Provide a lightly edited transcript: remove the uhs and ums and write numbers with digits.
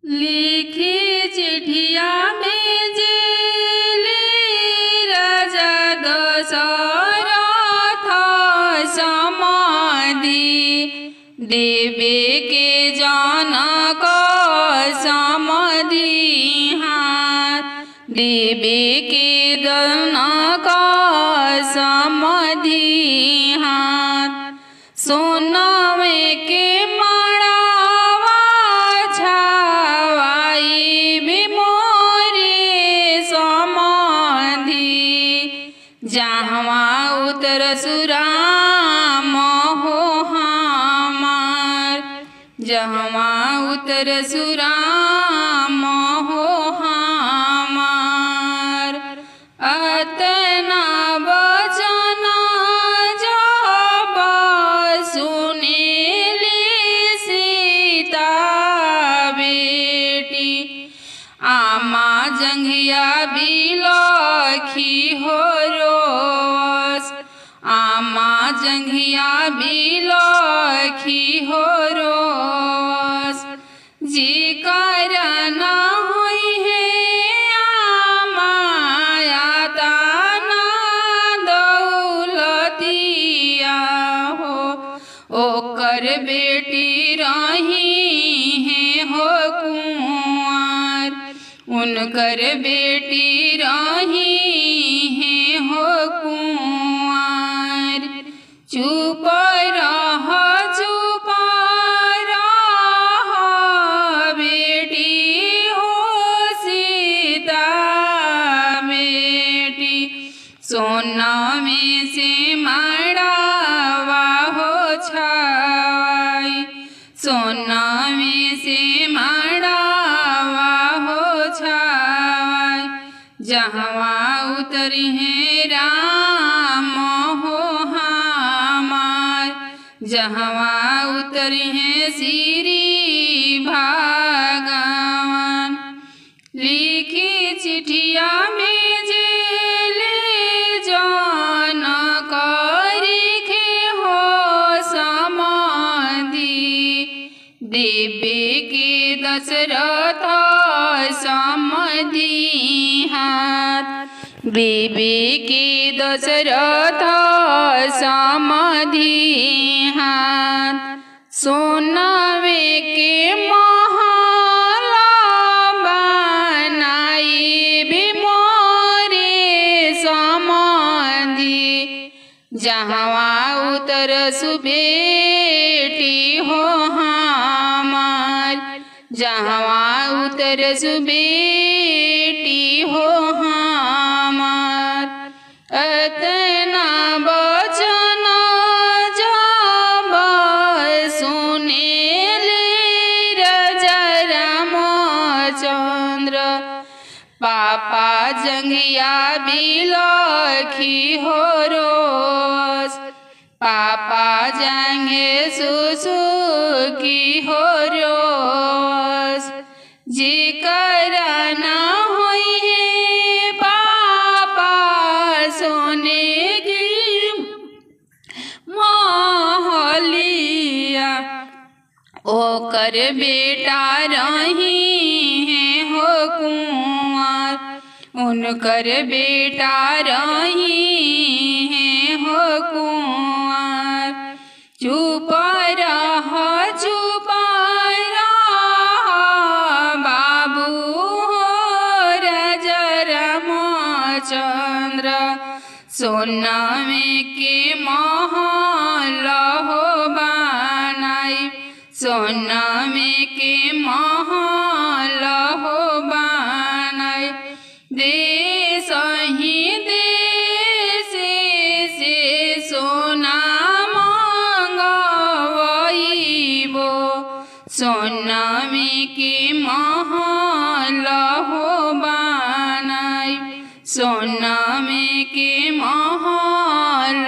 लिखी चिठिया भेजेले राजा दशरथ समाधि देवे के जनक समाधि देवे के जनक समाधि सोनावे के मड़ावा छावाई बिमोरे समाधि जहवा उतर सुराम हो हमार जहवा उतर सुराम हो हमार अतना वचन जब सुनेली सीता बेटी आमा जंघिया बिलखी हो रोस आमा जंघिया बिलखी हो रोस जी करन होई है आमाया ताना दौलतिया हो ओकर बेटी रही है हो कुंवर उनकर बेटी रही है हो कुंवर चुप रह बेटी हो सीता बेटी सोना में से मड़ावा हो छाई सोना में से मड़ावा हो छाई जहवा उतरी है राम हो हमार जहवा उतरी है श्री भगवान लिखी चिठिया भेजेले जनक लिखे हो समाधि देवे के दशरथ समाधि देवे के दशरथ समाधि सोनावे के महल बनाई बिमोरे समाधि जहवा उतर सुबेटी हो हमार जहवा उतर सुबेटी हो हमार अतना वचन जब सुनेले राजा रामचंद्र पापा जंघिया बिलखी हो रोस पापा जंघे सुसुकी हो रोस जी करना होई है पापा सोने की महलिया ओकर बेटा रही है हो कुंवर उनकर बेटा रही है हो कुंवर चुप रह बाबू हो राजा रामचंद्र सोना में के महल हो बनाई सोना में के महल हो बनाई देश ही देश से सोना मंगवाइबो सोना में के महल हो बनाई सोना में के महल